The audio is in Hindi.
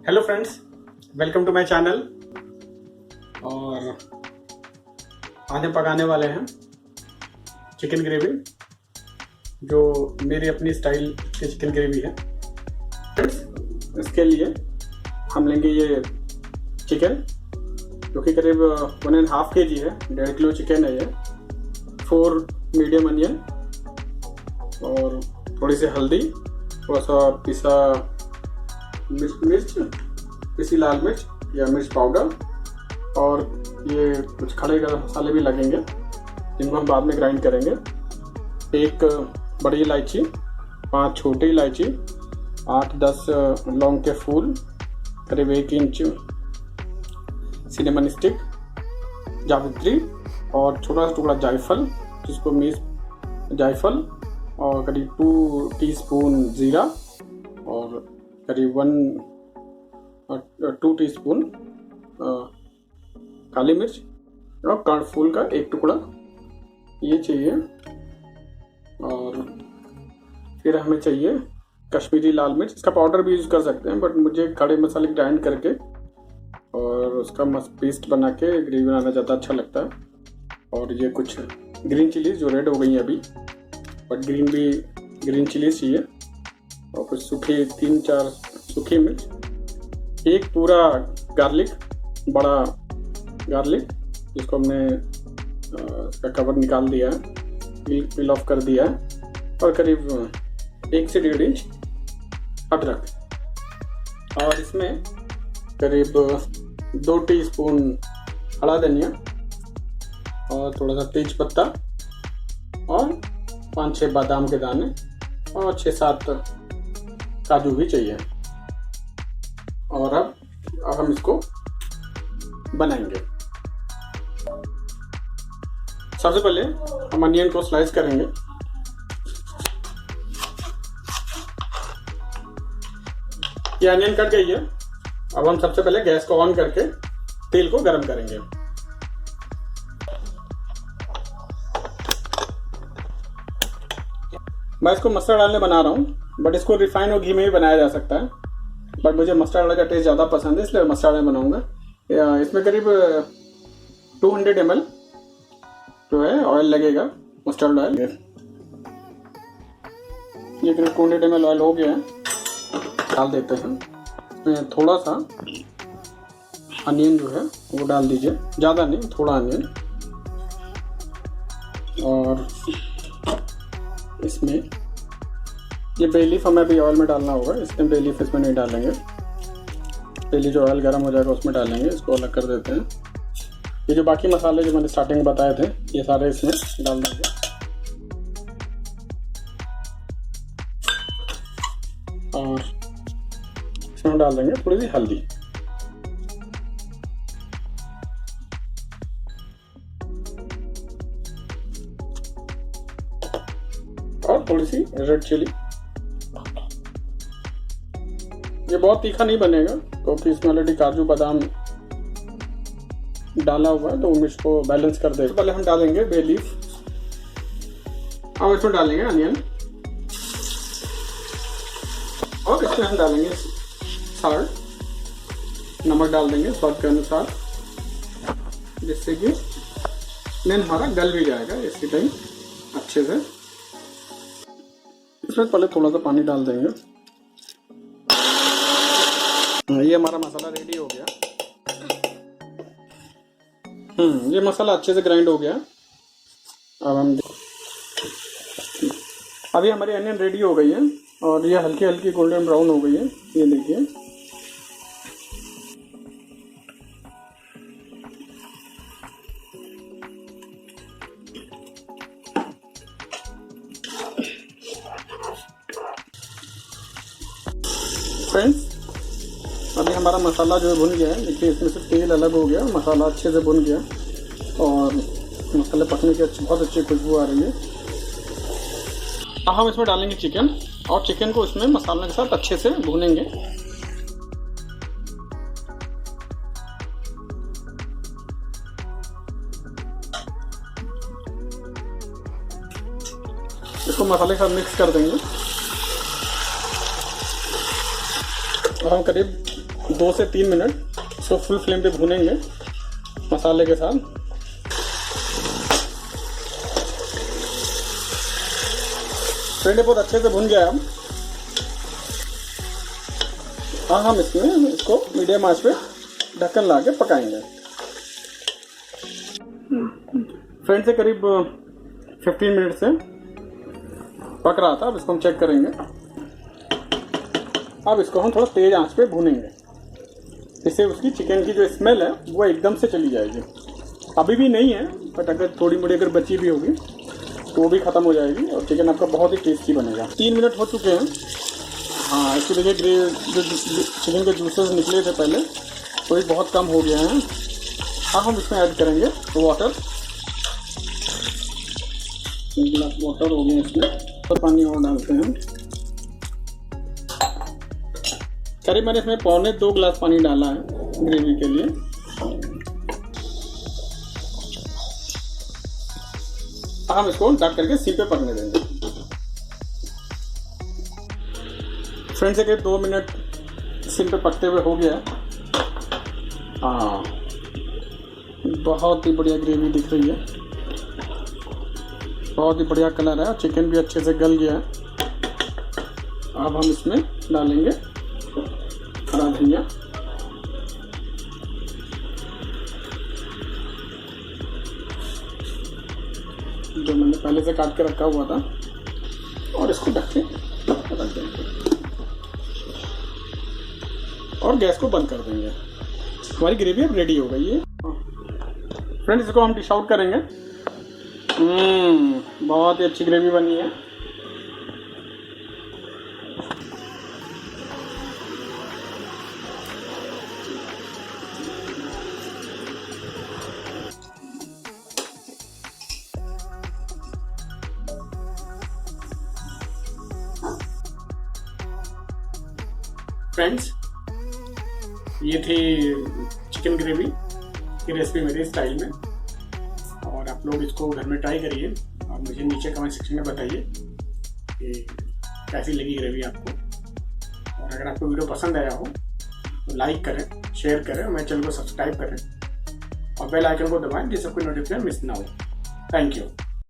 Hello friends, welcome to my channel. और आज हम पकाने वाले हैं चिकन ग्रेवी, जो मेरी अपनी स्टाइल की चिकन ग्रेवी है। फ्रेंड्स, इसके लिए हम लेंगे ये चिकन, जो कि करीब 1.5 kg है। 1.5 किलो चिकन है ये। 4 मीडियम अनियन और थोड़ी सी हल्दी, थोड़ा सा पिसा मिर्च, पिसी लाल मिर्च या मिर्च पाउडर, और ये कुछ खड़े गरम मसाले भी लगेंगे जिनको हम बाद में ग्राइंड करेंगे। एक बड़ी इलायची, 5 छोटी इलायची, 8-10 लौंग के फूल, करीब 1 इंच सिनेमन स्टिक, जावित्री और छोटा सा टुकड़ा जायफल, जिसको मीस जायफल, और करीब 2 टीस्पून जीरा और करीब 2 टीस्पून काली मिर्च और कर्णफूल का 1 टुकड़ा ये चाहिए। और फिर हमें चाहिए कश्मीरी लाल मिर्च। इसका पाउडर भी यूज़ कर सकते हैं, बट मुझे खड़े मसाले ग्राइंड करके और उसका पेस्ट बना के ग्रेवी बनाना ज़्यादा अच्छा लगता है। और ये कुछ ग्रीन चिलीज जो रेड हो गई हैं अभी, बट ग्रीन चिलीज चाहिए। और कुछ सूखी 3-4 सूखी मिर्च, एक पूरा गार्लिक, बड़ा गार्लिक जिसको हमने इसका कवर निकाल दिया है, पील ऑफ कर दिया है, और करीब 1 से 1.5 इंच अदरक। और इसमें करीब 2 टीस्पून हरा धनिया और थोड़ा सा तेज पत्ता और 5-6 बादाम के दाने और 6-7 काजू भी चाहिए। और अब हम इसको बनाएंगे। सबसे पहले हम अनियन को स्लाइस करेंगे। ये अनियन कट गई है। अब हम सबसे पहले गैस को ऑन करके तेल को गर्म करेंगे। मैं इसको मस्टर्ड ऑयल में बना रहा हूँ, बट इसको रिफाइन और घी में भी बनाया जा सकता है, बट मुझे मस्टर्ड ऑयल का टेस्ट ज़्यादा पसंद है, इसलिए मस्टर्ड ऑयल बनाऊंगा। इसमें करीब 200 ml जो है ऑयल लगेगा, मस्टर्ड ऑयल। ये करीब 200 ml ऑयल हो गया है। डाल देते हैं इसमें थोड़ा सा अनियन जो है वो डाल दीजिए, ज़्यादा नहीं, थोड़ा अनियन। और इसमें ये बे लीफ हमें अभी ऑयल में डालना होगा, इसमें बे लीफ इसमें नहीं डालेंगे। पहले जो ऑयल गर्म हो जाएगा उसमें डालेंगे। इसको अलग कर देते हैं। ये जो बाकी मसाले जो मैंने स्टार्टिंग में बताए थे, ये सारे इसमें डाल देंगे। और इसमें डाल देंगे थोड़ी सी हल्दी, और थोड़ी सी रेड चिली। ये बहुत तीखा नहीं बनेगा क्योंकि इसमें ऑलरेडी काजू बादाम डाला हुआ है, तो मिर्च को बैलेंस कर देगा। पहले हम डालेंगे बे लीफ, और इसमें डालेंगे अनियन, और इसमें हम डालेंगे साल्ट, नमक डाल देंगे स्वाद के अनुसार, जिससे कि मेन हमारा गल भी जाएगा इसी टाइम अच्छे से। इसमें पहले थोड़ा सा पानी डाल देंगे। ये हमारा मसाला रेडी हो गया। ये मसाला अच्छे से ग्राइंड हो गया। अब अभी हमारी अनियन रेडी हो गई है और ये हल्की हल्की गोल्डन ब्राउन हो गई है। ये देखिए, फ्रेंड्स, अभी हमारा मसाला जो है भुन गया है। देखिए, इसमें से तेल अलग हो गया, मसाला अच्छे से भुन गया और मसाले पकने की बहुत अच्छी खुशबू आ रही है। अब हम इसमें डालेंगे चिकन, और चिकन को इसमें मसाले के साथ अच्छे से भूनेंगे। इसको मसाले के साथ मिक्स कर देंगे। और हम करीब 2 से 3 मिनट इसको फुल फ्लेम पे भूनेंगे मसाले के साथ। फ्रेंड बहुत अच्छे से भुन गया है। अब हम इसमें इसको मीडियम आंच पे ढक्कन ला के पकाएंगे। फ्रेंड से करीब 15 मिनट से पक रहा था। अब इसको हम चेक करेंगे। अब इसको हम थोड़ा तेज आंच पे भूनेंगे, इससे उसकी चिकन की जो स्मेल है वो एकदम से चली जाएगी। अभी भी नहीं है, बट अगर थोड़ी मोड़ी अगर बची भी होगी तो वो भी ख़त्म हो जाएगी और चिकन आपका बहुत ही टेस्टी बनेगा। 3 मिनट हो चुके हैं। हाँ, इसकी देखिए जो चिकन के जूसेस निकले थे पहले तो ये बहुत कम हो गए हैं। अब हम इसमें ऐड करेंगे वाटर। 1 गिलास वाटर हो गया इसमें, तो पानी और डालते हैं। करीब मैंने इसमें 1.25 गिलास पानी डाला है ग्रेवी के लिए। हम इसको ढक करके सिम पे पकने देंगे। फ्रेंड्स एक 2 मिनट सिम पे पकते हुए हो गया। हाँ, बहुत ही बढ़िया ग्रेवी दिख रही है, बहुत ही बढ़िया कलर है और चिकन भी अच्छे से गल गया है। अब हम इसमें डालेंगे हरा धनिया, जो मैंने पहले से काट के रखा हुआ था, और इसको ढक के रख देंगे और गैस को बंद कर देंगे। हमारी ग्रेवी अब रेडी हो गई है। फ्रेंड्स इसको हम डिश आउट करेंगे। बहुत ही अच्छी ग्रेवी बनी है। फ्रेंड्स ये थी चिकन ग्रेवी की रेसिपी मेरे स्टाइल में, और आप लोग इसको घर में ट्राई करिए और मुझे नीचे कमेंट सेक्शन में बताइए कि कैसी लगी ग्रेवी आपको। और अगर आपको वीडियो पसंद आया हो तो लाइक करें, शेयर करें और मेरे चैनल को सब्सक्राइब करें और बेल आइकन को दबाएं जिससे कोई नोटिफिकेशन मिस ना हो। Thank you.